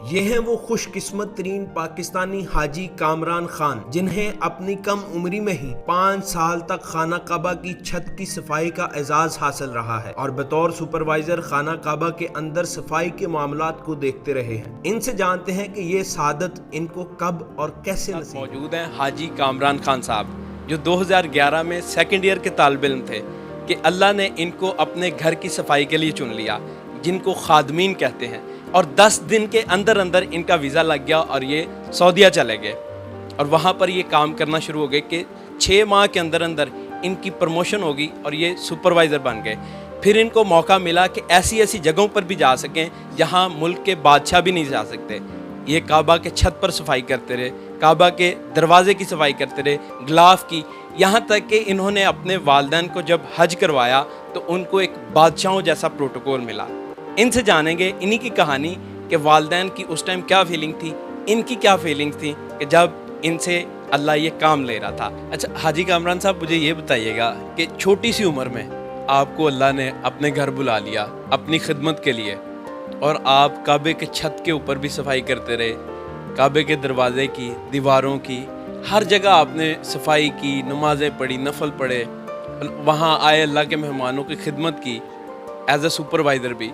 ये हैं वो खुशकिस्मत तरीन पाकिस्तानी हाजी कामरान खान, जिन्हें अपनी कम उम्री में ही 5 साल तक खाना काबा की छत की सफाई का एजाज हासिल रहा है और बतौर सुपरवाइजर खाना काबा के अंदर सफाई के मामलात को देखते रहे हैं। इनसे जानते हैं कि ये सादत इनको कब और कैसे नसीब। मौजूद हैं हाजी कामरान खान साहब, जो 2011 में सेकेंड ईयर के तालिब इल्म थे कि अल्लाह ने इनको अपने घर की सफाई के लिए चुन लिया, जिनको खादमीन कहते हैं, और 10 दिन के अंदर अंदर इनका वीज़ा लग गया और ये सऊदीया चले गए और वहाँ पर ये काम करना शुरू हो गए कि 6 माह के अंदर अंदर इनकी प्रमोशन होगी और ये सुपरवाइज़र बन गए। फिर इनको मौका मिला कि ऐसी ऐसी जगहों पर भी जा सकें जहाँ मुल्क के बादशाह भी नहीं जा सकते। ये काबा के छत पर सफाई करते रहे, काबा के दरवाज़े की सफाई करते रहे, गिलाफ की, यहाँ तक कि इन्होंने अपने वालिदैन को जब हज करवाया तो उनको एक बादशाहों जैसा प्रोटोकॉल मिला। इनसे जानेंगे इन्हीं की कहानी कि वालिदैन की उस टाइम क्या फीलिंग थी, इनकी क्या फीलिंग्स थी कि जब इनसे अल्लाह ये काम ले रहा था। अच्छा हाजी कामरान साहब, मुझे ये बताइएगा कि छोटी सी उम्र में आपको अल्लाह ने अपने घर बुला लिया अपनी खिदमत के लिए और आप काबे के छत के ऊपर भी सफाई करते रहे, काबे के दरवाज़े की, दीवारों की, हर जगह आपने सफाई की, नमाज़ें पढ़ी, नफल पढ़े, वहाँ आए अल्लाह के मेहमानों की खिदमत की एज ए सुपरवाइज़र भी।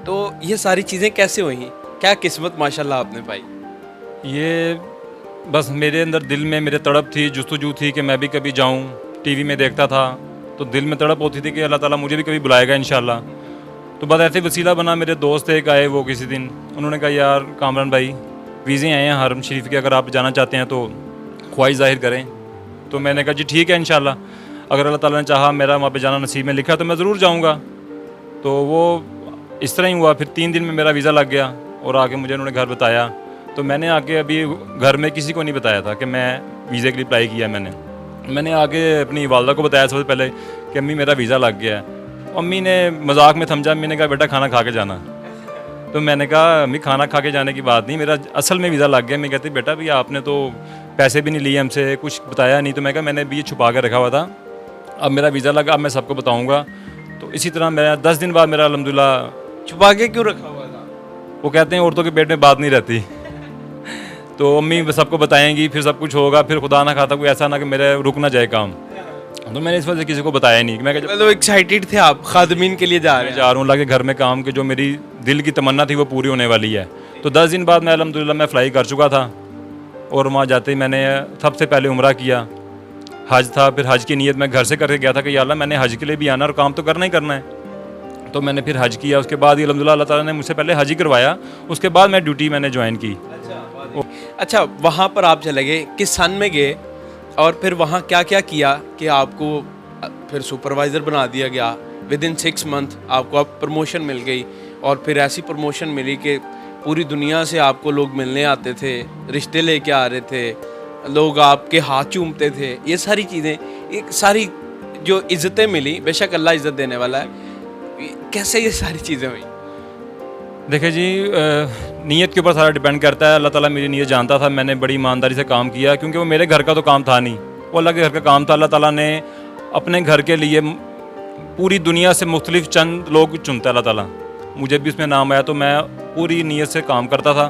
तो ये सारी चीज़ें कैसे हुई, क्या किस्मत माशाल्लाह आपने पाई? ये बस मेरे अंदर दिल में मेरे तड़प थी, जुस्तजू थी कि मैं भी कभी जाऊं। टीवी में देखता था तो दिल में तड़प होती थी कि अल्लाह ताला मुझे भी कभी बुलाएगा इंशाल्लाह। तो बस ऐसे वसीला बना, मेरे दोस्त एक आए वो किसी दिन, उन्होंने कहा यार कामरान भाई वीज़े आए हैं हरम शरीफ के, अगर आप जाना चाहते हैं तो ख्वाहिश ज़ाहिर करें। तो मैंने कहा जी ठीक है इंशाल्लाह, अगर अल्लाह ताला ने चाहा मेरा वहाँ पे जाना नसीब में लिखा तो मैं ज़रूर जाऊँगा। तो वो इस तरह ही हुआ। फिर 3 दिन में मेरा वीज़ा लग गया और आके मुझे उन्होंने घर बताया। तो मैंने आके अभी घर में किसी को नहीं बताया था कि मैं वीज़े के लिए अप्लाई किया। मैंने आके अपनी वालदा को बताया सबसे पहले कि अम्मी मेरा वीज़ा लग गया है। अम्मी ने मजाक में समझा, अम्मी ने कहा बेटा खाना खा के जाना। तो मैंने कहा अम्मी खाना खा के जाने की बात नहीं, मेरा असल में वीज़ा लग गया। मैं कहती बेटा भैया आपने तो पैसे भी नहीं लिए हमसे, कुछ बताया नहीं। तो मैं कहा मैंने भी ये छुपा कर रखा हुआ था, अब मेरा वीज़ा लगा, अब मैं सबको बताऊँगा। तो इसी तरह मेरा 10 दिन बाद मेरा अल्हम्दुलिल्लाह। छुपा के क्यों रखा हुआ था? वो कहते हैं औरतों के पेट में बात नहीं रहती। तो अम्मी सबको बताएंगी, फिर सब कुछ होगा, फिर खुदा ना खाता कोई ऐसा ना कि मेरे रुक ना जाए काम। तो मैंने इस वजह से किसी को बताया नहीं। मैं मतलब एक्साइटेड थे आप खादमीन के लिए जा रहा हूँ अल्लाह के घर में काम के, जो मेरी दिल की तमन्ना थी वो पूरी होने वाली है। तो 10 दिन बाद मैं अल्हम्दुलिल्लाह मैं फ़्लाई कर चुका था और वहाँ जाते ही मैंने सबसे पहले उम्रा किया, हज था। फिर हज की नीयत मैं घर से करके गया था कि या अल्लाह मैंने हज के लिए भी आना और काम तो करना ही करना है। तो मैंने फिर हज किया। उसके बाद ही अल्हम्दुलिल्लाह अल्लाह ताला ने मुझसे पहले हज ही करवाया, उसके बाद मैं ड्यूटी मैंने ज्वाइन की। अच्छा वहाँ पर आप चले गए, किस सन में गए और फिर वहाँ क्या क्या किया कि आपको फिर सुपरवाइज़र बना दिया गया? विदिन 6 मंथ आपको अब प्रमोशन मिल गई और फिर ऐसी प्रमोशन मिली कि पूरी दुनिया से आपको लोग मिलने आते थे, रिश्ते लेके आ रहे थे, लोग आपके हाथ चूमते थे। ये सारी चीज़ें, एक सारी जो इज़्ज़तें मिली, बेशक अल्लाह इज़्ज़त देने वाला है, कैसे ये सारी चीज़ें हुई? देखिए जी, नीयत के ऊपर सारा डिपेंड करता है। अल्लाह ताला मेरी नीयत जानता था, मैंने बड़ी ईमानदारी से काम किया, क्योंकि वो मेरे घर का तो काम था नहीं, वो अल्लाह के घर का काम था। अल्लाह ताला ने अपने घर के लिए पूरी दुनिया से मुख्तलिफ चंद लोग चुनता है अल्लाह ताला। मुझे भी उसमें नाम आया तो मैं पूरी नीयत से काम करता था।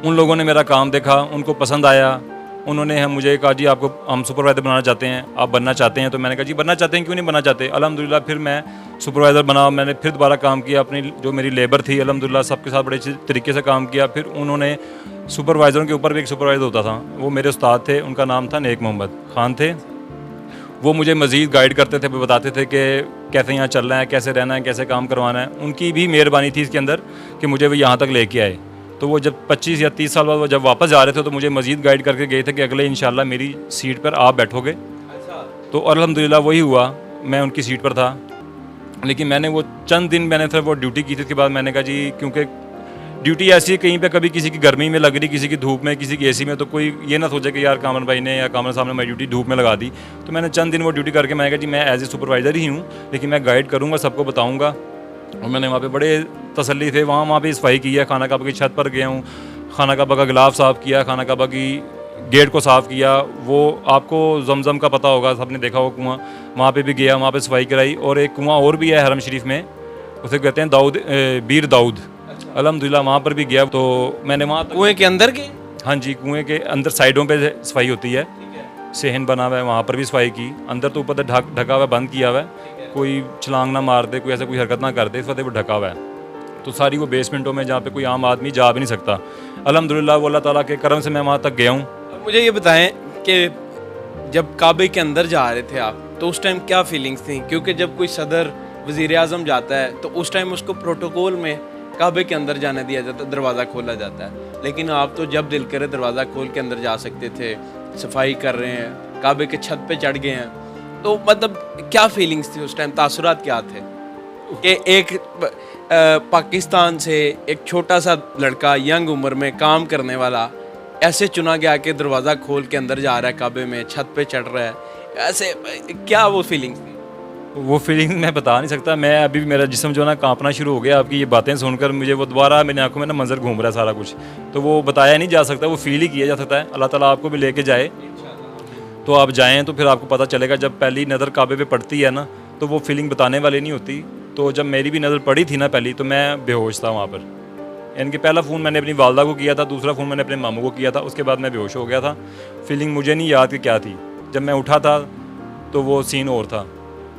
उन लोगों ने मेरा काम देखा, उनको पसंद आया, उन्होंने मुझे कहा जी आपको हम सुपरवाइज़र बनाना चाहते हैं, आप बनना चाहते हैं? तो मैंने कहा जी बनना चाहते हैं, क्यों नहीं बनना चाहते। अल्हम्दुलिल्लाह फिर मैं सुपरवाइज़र बना, मैंने फिर दोबारा काम किया। अपनी जो मेरी लेबर थी अल्हम्दुलिल्लाह सबके साथ बड़े अच्छे तरीके से काम किया। फिर उन्होंने सुपरवाइज़रों के ऊपर भी एक सुपरवाइज़र होता था, वो मेरे उस्ताद थे, उनका नाम था नेक मोहम्मद खान थे। वो मुझे मज़ीद गाइड करते थे, बताते थे कि कैसे यहाँ चलना है, कैसे रहना है, कैसे काम करवाना है। उनकी भी मेहरबानी थी इसके अंदर कि मुझे वो यहाँ तक लेके आए। तो वो जब 25 या 30 साल बाद वो जब वापस जा रहे थे तो मुझे मज़ीद गाइड करके गए थे कि अगले इंशाल्लाह मेरी सीट पर आप बैठोगे। तो अल्हम्दुलिल्लाह वही हुआ, मैं उनकी सीट पर था। लेकिन मैंने वो चंद दिन मैंने फिर वो ड्यूटी की थी। उसके बाद मैंने कहा जी क्योंकि ड्यूटी ऐसी है, कहीं पे कभी किसी की गर्मी में लग रही, किसी की धूप में, किसी की एसी में, तो कोई ये ना सोचे कि यार कामरान भाई ने या कामरान साहब ने मेरी ड्यूटी धूप में लगा दी। तो मैंने चंद दिन वो ड्यूटी करके मैंने कहा जी मैं एज ए सुपरवाइज़र ही हूँ, लेकिन मैं गाइड करूँगा, सबको बताऊँगा। और मैंने वहाँ पे बड़े तसल्ली थे, वहाँ पे सफाई की है, खाना काबा की छत पर गया हूँ, खाना काबा का गिलाफ साफ़ किया, खाना काबा की गेट को साफ़ किया। वो आपको जमजम का पता होगा, सबने देखा हो कुआँ, वहाँ पे भी गया, वहाँ पे सफाई कराई। और एक कुआँ और भी है हरम शरीफ में, उसे कहते हैं दाऊद, बीर दाऊद। अल्हम्दुलिल्लाह वहाँ पर भी गया तो मैंने वहाँ कुएं के अंदर के हाँ जी, कुएं के अंदर साइडों पे सफाई होती है, सेहन बना हुआ है, वहाँ पर भी सफाई की। अंदर तो ऊपर तक ढका हुआ है, बंद किया हुआ है, कोई छलांग ना मार दे, कोई ऐसा कोई हरकत ना कर दे, इस वक्त वो ढका हुआ है। तो सारी वो बेसमेंटों में जहाँ पे कोई आम आदमी जा भी नहीं सकता। अल्हम्दुलिल्लाह वो अल्लाह ताला के करम से मैं वहाँ तक गया हूँ। मुझे ये बताएं कि जब काबे के अंदर जा रहे थे आप, तो उस टाइम क्या फीलिंग्स थी? क्योंकि जब कोई सदर वज़ीर आज़म जाता है तो उस टाइम उसको प्रोटोकॉल में काबे के अंदर जाने दिया जाता है, दरवाज़ा खोला जाता है। लेकिन आप तो जब दिल करे दरवाज़ा खोल के अंदर जा सकते थे, सफाई कर रहे हैं, काबे के छत पे चढ़ गए हैं। तो मतलब क्या फीलिंग्स थी उस टाइम, तासुरात क्या थे कि एक पाकिस्तान से एक छोटा सा लड़का यंग उम्र में काम करने वाला ऐसे चुना गया कि दरवाज़ा खोल के अंदर जा रहा है, काबे में छत पे चढ़ रहा है, ऐसे क्या वो फीलिंग्स थी? वो फीलिंग मैं बता नहीं सकता। मैं अभी भी मेरा जिस्म जो है ना कांपना शुरू हो गया आपकी ये बातें सुनकर। मुझे वो दोबारा मेरी आंखों में ना मंजर घूम रहा है सारा कुछ, तो वो बताया नहीं जा सकता, वो फील ही किया जा सकता है। अल्लाह ताला आपको भी लेके जाए तो आप जाएँ तो फिर आपको पता चलेगा। जब पहली नज़र काबे पे पड़ती है ना तो वो फीलिंग बताने वाली नहीं होती। तो जब मेरी भी नज़र पड़ी थी ना पहली, तो मैं बेहोश था वहाँ पर। यानी कि पहला फ़ोन मैंने अपनी वालदा को किया था, दूसरा फ़ोन मैंने अपने मामू को किया था, उसके बाद मैं बेहोश हो गया था। फीलिंग मुझे नहीं याद कि क्या थी। जब मैं उठा था तो वो सीन और था।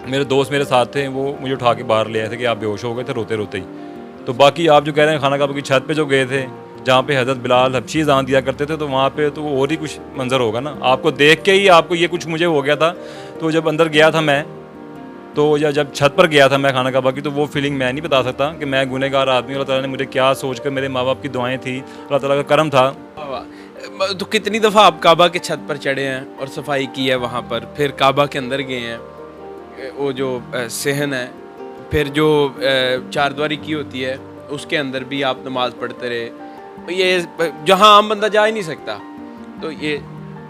मेरे दोस्त मेरे साथ थे, वो मुझे उठा के बाहर ले आए थे कि आप बेहोश हो गए थे रोते रोते ही। तो बाकी आप जो कह रहे हैं खाना काबा की छत पे जो गए थे, जहाँ पे हज़रत बिलाल हबशी अज़ान दिया करते थे, तो वहाँ पे तो और ही कुछ मंजर होगा ना। आपको देख के ही आपको ये कुछ मुझे हो गया था। तो जब अंदर गया था मैं, तो या जब छत पर गया था मैं खाना काबा की, तो वो फीलिंग मैं नहीं बता सकता कि मैं गुनहगार आदमी, अल्लाह ताला ने मुझे क्या सोच कर, मेरे माँ बाप की दुआएँ थी, अल्लाह ताला का करम था। तो कितनी दफ़ा आप काबा के छत पर चढ़े हैं और सफाई की है वहाँ पर, फिर काबा के अंदर गए हैं, वो जो सहन है, फिर जो चारद्वारी की होती है उसके अंदर भी आप नमाज़ पढ़ते रहे, ये जहाँ आम बंदा जा ही नहीं सकता। तो ये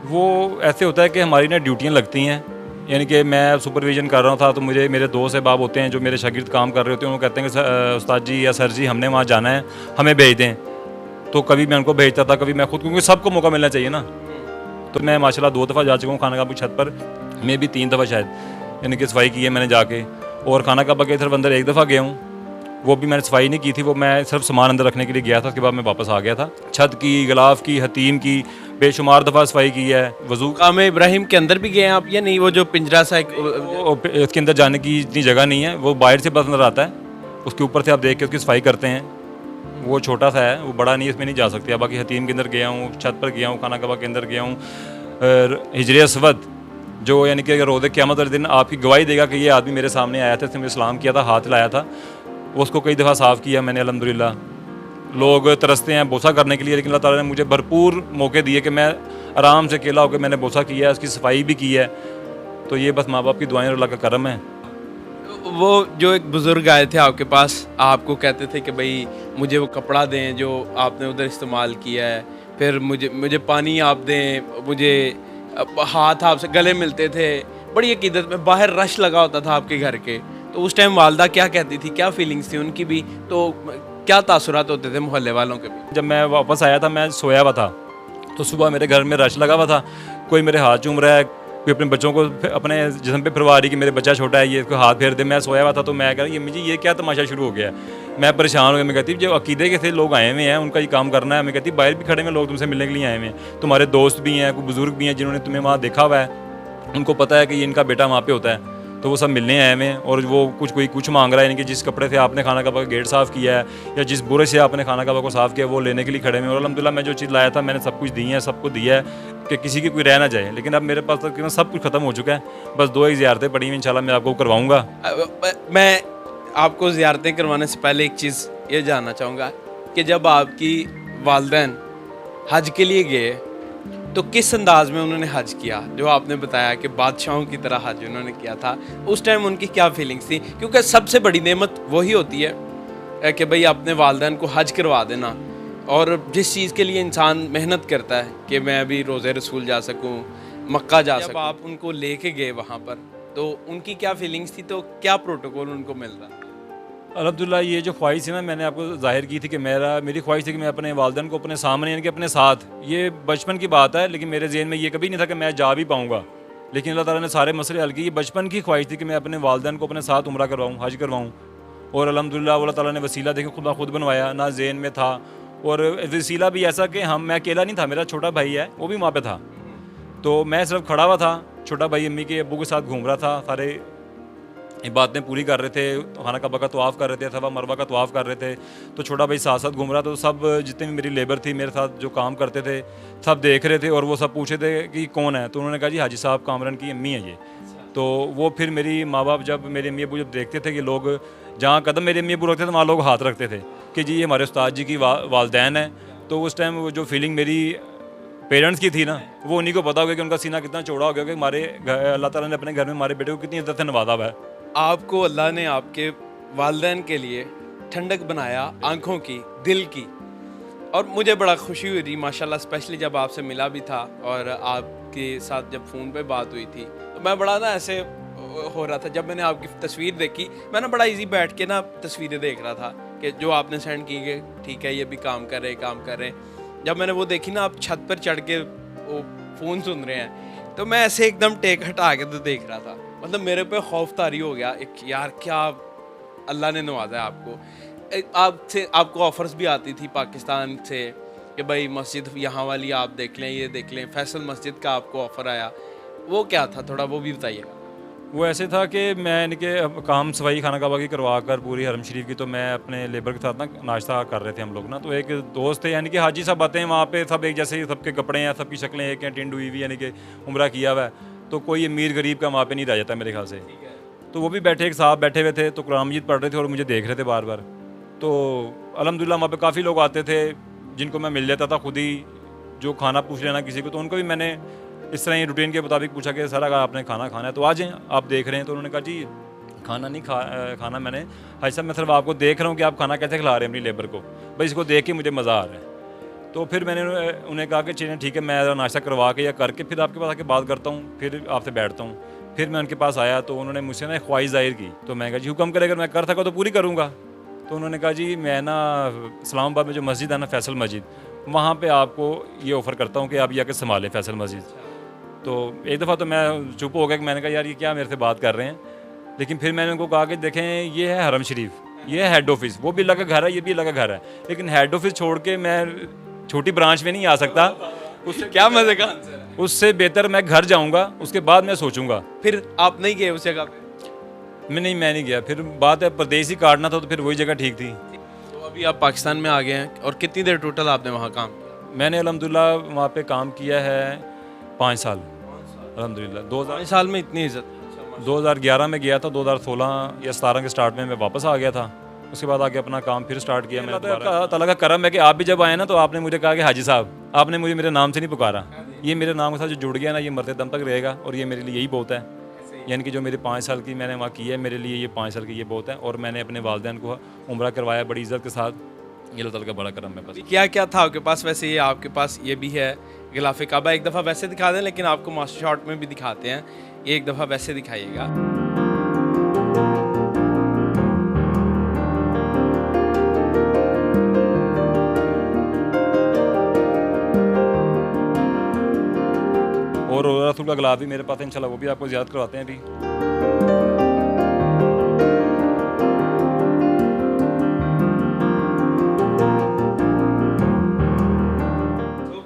वो ऐसे होता है कि हमारी ना ड्यूटियाँ लगती हैं। यानी कि मैं सुपरविज़न कर रहा था, तो मुझे मेरे दोस्त अहबाब होते हैं जो मेरे शागिर्द काम कर रहे होते हैं, वो कहते हैं कि उस्ताद जी या सर जी हमने वहाँ जाना है, हमें भेज दें। तो कभी मैं उनको भेजता था, कभी मैं खुद, क्योंकि सबको मौका मिलना चाहिए ना। तो मैं माशाल्लाह 2 दफ़ा जा चुका हूँ खाना काबा की छत पर, मैं भी 3 दफ़ा शायद, यानी कि सफाई की है मैंने जाके। और खाना काबा के तरफ अंदर 1 दफ़ा गया हूँ, वो भी मैंने सफाई नहीं की थी, वो मैं सिर्फ सामान अंदर रखने के लिए गया था, उसके बाद मैं वापस आ गया था। छत की, गिलाफ की, हतीम की बेशुमार दफ़ा सफाई की है। वज़ू मकाम इब्राहिम के अंदर भी गए हैं आप या नहीं? वो जो पिंजरा सा इसके अंदर जाने की इतनी जगह नहीं है, वो बाहर से बस नज़र आता है, उसके ऊपर से आप देख के उसकी सफाई करते हैं। वो छोटा सा है, वो बड़ा नहीं, इसमें नहीं जा सकते। बाकी हतीम के अंदर गया हूँ, छत पर गया हूँ, खाना काबा के अंदर गया हूँ। हिजर अस्वद जो यानी कि रोज़े क़यामत वाले दिन आपकी गवाही देगा कि ये आदमी मेरे सामने आया था, इसने मुझे सलाम किया था, हाथ लाया था, उसको कई दफ़ा साफ़ किया मैंने अल्हम्दुलिल्लाह। लोग तरसते हैं बोसा करने के लिए, लेकिन अल्लाह ताला ने मुझे भरपूर मौके दिए कि मैं आराम से अकेला होकर मैंने बोसा किया है, उसकी सफाई भी की है। तो ये बस माँ बाप की दुआएं और अल्लाह का करम है। वो जो एक बुज़ुर्ग आए थे आपके पास, आपको कहते थे कि भाई मुझे वो कपड़ा दें जो आपने उधर इस्तेमाल किया है, फिर मुझे पानी आप दें, मुझे हाथ आपसे गले मिलते थे, बड़ी अकीदत में। बाहर रश लगा होता था आपके घर के, तो उस टाइम वालदा क्या कहती थी, क्या फीलिंग्स थी उनकी भी, तो क्या तासुरात होते थे मोहल्ले वालों के भी? जब मैं वापस आया था, मैं सोया हुआ था, तो सुबह मेरे घर में रश लगा हुआ था, कोई मेरे हाथ चूम रहा है, कोई अपने बच्चों को अपने जिस्म पे फिरवा रही कि मेरे बच्चा छोटा है, ये इसको हाथ फेर दे। मैं सोया हुआ था, तो मैं कह रहा मुझे ये क्या तमाशा शुरू हो गया है। मैं परेशान हो गया। मैं कहती जो अकीदे के थे लोग आए हुए हैं, उनका ये काम करना है। मैं कहती बाहर भी खड़े हुए लोग तुमसे मिलने के लिए आए हुए हैं, तुम्हारे दोस्त भी हैं, कोई बुजुर्ग भी हैं जिन्होंने तुम्हें वहाँ देखा हुआ है, उनको पता है कि ये इनका बेटा वहाँ पे होता है, तो वो सब मिलने आए हुए हैं। और वो कोई कुछ मांग रहा है, यानी कि जिस कपड़े से आपने खाना काबा का गेट साफ़ किया है या जिस बुरे से आपने खाना काबा को साफ़ किया, वो लेने के लिए खड़े हुए हैं। और अल्हम्दुलिल्लाह मैं जो चीज़ लाया था मैंने सब कुछ दी है, सबको दिया है कि किसी की कोई रह ना जाए। लेकिन अब मेरे पास तो सब कुछ ख़त्म हो चुका है, बस 2 ही ज़ियारतें पड़ी हुई, इंशाल्लाह मैं आपको करवाऊँगा। मैं आपको ज़ियारतें करवाने से पहले एक चीज़ ये जानना चाहूँगा कि जब आपकी वालिदैन हज के लिए गए तो किस अंदाज में उन्होंने हज किया? जो आपने बताया कि बादशाहों की तरह हज उन्होंने किया था, उस टाइम उनकी क्या फीलिंग्स थी? क्योंकि सबसे बड़ी नेमत वही होती है कि भाई अपने वालिदैन को हज करवा देना। और जिस चीज़ के लिए इंसान मेहनत करता है कि मैं अभी रोज़े रसूल जा सकूँ, मक्का जा सकूँ, आप उनको लेके गए वहाँ पर, तो उनकी क्या फीलिंग्स थी? तो क्या प्रोटोकॉल उनको मिल रहा? अल्हम्दुलिल्लाह ये जो ख्वाहिश थी ना, मैंने आपको ज़ाहिर की थी कि मेरी ख्वाहिश थी कि मैं अपने वालिदैन को अपने सामने, यानी कि अपने साथ, ये बचपन की बात है, लेकिन मेरे ज़हन में ये कभी नहीं था कि मैं जा भी पाऊँगा। लेकिन अल्लाह ताला ने सारे मसले हल किए। ये बचपन की ख्वाहिश थी कि मैं अपने वालिदैन को अपने साथ उम्रा करवाऊँ, हज करवाऊँ। और अल्हम्दुलिल्लाह अल्लाह ताला ने वसीला देखो खुदा खुद बनवाया, ना ज़हन में था। और वसीला भी ऐसा कि मैं अकेला नहीं था, मेरा छोटा भाई है वो भी वहाँ पे था। तो मैं सिर्फ खड़ा हुआ था, छोटा भाई अम्मी के अब्बू के साथ घूम रहा था, सारे इबादतें पूरी कर रहे थे, खाना काबा का तवाफ़ कर रहे थे, सफा मरवा का तवाफ़ कर रहे थे। तो छोटा भाई साथ साथ घूम रहा था। तो सब जितने भी मेरी लेबर थी मेरे साथ जो काम करते थे सब देख रहे थे और वो सब पूछे थे कि कौन है। तो उन्होंने कहा जी हाजी साहब कामरान की अम्मी है ये। तो वो फिर मेरी माँ बाप जब मेरे अम्मी अब्बू जब देखते थे कि लोग जहाँ कदम मेरे अम्मी अब्बू रखते थे वहाँ लोग हाथ रखते थे कि जी ये हमारे उस्ताद जी की वालदैन है। तो उस टाइम वो जो फीलिंग मेरी पेरेंट्स की थी ना, वो उन्हीं को पता हो गया कि उनका सीना कितना चौड़ा हो गया कि हमारे अल्लाह ताला ने अपने घर में हमारे बेटे को कितनी इज्जत से नवाजा हुआ है। आपको अल्लाह ने आपके वालिदैन के लिए ठंडक बनाया, आंखों की, दिल की। और मुझे बड़ा खुशी हुई थी माशाल्लाह, स्पेशली जब आपसे मिला भी था और आपके साथ जब फ़ोन पे बात हुई थी तो मैं बड़ा ना ऐसे हो रहा था। जब मैंने आपकी तस्वीर देखी मैं ना बड़ा इजी बैठ के ना तस्वीरें देख रहा था कि जो आपने सेंड की गई, ठीक है ये भी काम कर रहे हैं। जब मैंने वो देखी ना आप छत पर चढ़ के वो फ़ोन सुन रहे हैं, तो मैं ऐसे एकदम टेक हटा के तो देख रहा था। मतलब मेरे पे खौफ तारी हो गया एक, यार क्या अल्लाह ने नवाजा है आपको। आपको ऑफर्स भी आती थी पाकिस्तान से कि भाई मस्जिद यहाँ वाली आप देख लें, ये देख लें। फैसल मस्जिद का आपको ऑफ़र आया, वो क्या था, थोड़ा वो भी बताइएगा। वो ऐसे था कि मैं इनके काम सफाई खाना काबा की करवा कर पूरी हरम शरीफ की, तो मैं अपने लेबर के साथ ना नाश्ता कर रहे थे हम लोग ना। तो एक दोस्त थे यानी कि हाजी साहब आते हैं वहाँ पे, सब एक जैसे सबके कपड़े हैं, सबकी शक्लें एक हैं, टिंड हुई हुई यानी कि उम्रा किया हुआ है। तो कोई अमीर गरीब का वहाँ पे नहीं रह जाता मेरे ख्याल से। तो वो भी बैठे एक साहब बैठे हुए थे, तो कुरान मजीद पढ़ रहे थे और मुझे देख रहे थे बार बार। तो अल्हम्दुलिल्लाह वहाँ पे काफ़ी लोग आते थे जिनको मैं मिल जाता था खुद ही, जो खाना पूछ लेना किसी को। तो उनको भी मैंने इस तरह ही रूटीन के मुताबिक पूछा कि सर अगर आपने खाना खाना है तो आ जाएँ, आप देख रहे हैं। तो उन्होंने कहा जी खाना नहीं खाना मैंने, हाजी साहब मैं सिर्फ आपको देख रहा हूँ कि आप खाना कैसे खिला रहे हैं अपनी लेबर को, भाई इसको देख के मुझे मज़ा आ रहा है। तो फिर मैंने उन्हें कहा कि चलिए ठीक है, मैं नाश्ता करवा के या करके फिर आपके पास आके बात करता हूँ, फिर आपसे बैठता हूँ। फिर मैं उनके पास आया तो उन्होंने मुझसे ना ख्वाहिश जाहिर की। तो मैं कहा जी हुक्म करे, अगर मैं कर सका तो पूरी करूँगा। तो उन्होंने कहा जी मैं ना इस्लामाबाद में जो मस्जिद है ना फैसल मस्जिद, वहाँ पे आपको ये ऑफ़र करता हूँ कि आप ये आके संभालें फैसल मस्जिद। तो एक दफ़ा तो मैं चुप हो गया कि मैंने कहा यार ये क्या मेरे से बात कर रहे हैं। लेकिन फिर मैंने उनको कहा कि देखें ये है हरम शरीफ, ये है हेड ऑफिस, वो भी अलग घर है, ये भी अलग घर है, लेकिन हेड ऑफिस छोड़ के मैं छोटी ब्रांच में नहीं आ सकता। उससे क्या मजे का, उससे बेहतर मैं घर जाऊँगा, उसके बाद मैं सोचूंगा। फिर आप नहीं गए उस जगह पे? मैं नहीं गया। फिर बात है परदेश ही काटना था, तो फिर वही जगह ठीक थी। तो अभी आप पाकिस्तान में आ गए हैं, और कितनी देर टोटल आपने वहाँ काम किया? मैंने अल्हम्दुलिल्लाह वहाँ पे काम किया है 5 साल अल्हम्दुलिल्लाह। 5 साल में इतनी इज्जत। 2011 में गया था, 2016 या 17 के स्टार्ट में मैं वापस आ गया था। उसके बाद आके अपना काम फिर स्टार्ट किया। मैं ताला का करम है कि आप भी जब आए ना तो आपने मुझे कहा कि हाजी साहब आपने मुझे मेरे नाम से नहीं पुकारा। ये मेरे नाम के साथ जो जुड़ गया ना, ये मरते दम तक रहेगा, और ये मेरे लिए यही बहुत है। यानी कि जो मेरे 5 साल की मैंने वहाँ की है, मेरे लिए ये 5 साल की ये बहुत है। और मैंने अपने वालिदैन को उम्रा करवाया बड़ी इज़्ज़त के साथ। ये अल्लाह ताला का बड़ा करम है। बस क्या क्या था आपके पास? वैसे ये आपके पास ये भी है गिलाफ़े काबा, एक दफ़ा वैसे दिखा दें, लेकिन आपको मास्टर शॉट में भी दिखाते हैं। ये एक दफ़ा वैसे दिखाइएगा। और रसूल का गिलाफ भी मेरे पास है इंशाल्लाह, वो भी आपको ज़ियारत करवाते हैं अभी।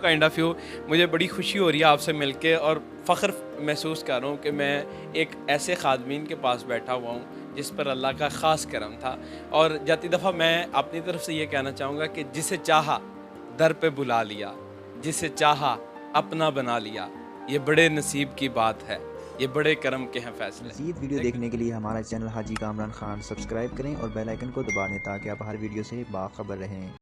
काइंड ऑफ यू, मुझे बड़ी खुशी हो रही है आपसे मिलके, और फ़ख्र महसूस कर रहा हूँ कि मैं एक ऐसे खादमीन के पास बैठा हुआ हूँ जिस पर अल्लाह का ख़ास करम था। और जाती दफ़ा मैं अपनी तरफ से ये कहना चाहूँगा कि जिसे चाहा दर पे बुला लिया, जिसे चाहा अपना बना लिया, ये बड़े नसीब की बात है, ये बड़े करम के हैं फैसले। मज़ीद वीडियो देखने के लिए हमारा चैनल हाजी कामरान खान सब्सक्राइब करें और बेल आइकन को दबा दें ताकि आप हर वीडियो से बाखबर रहें।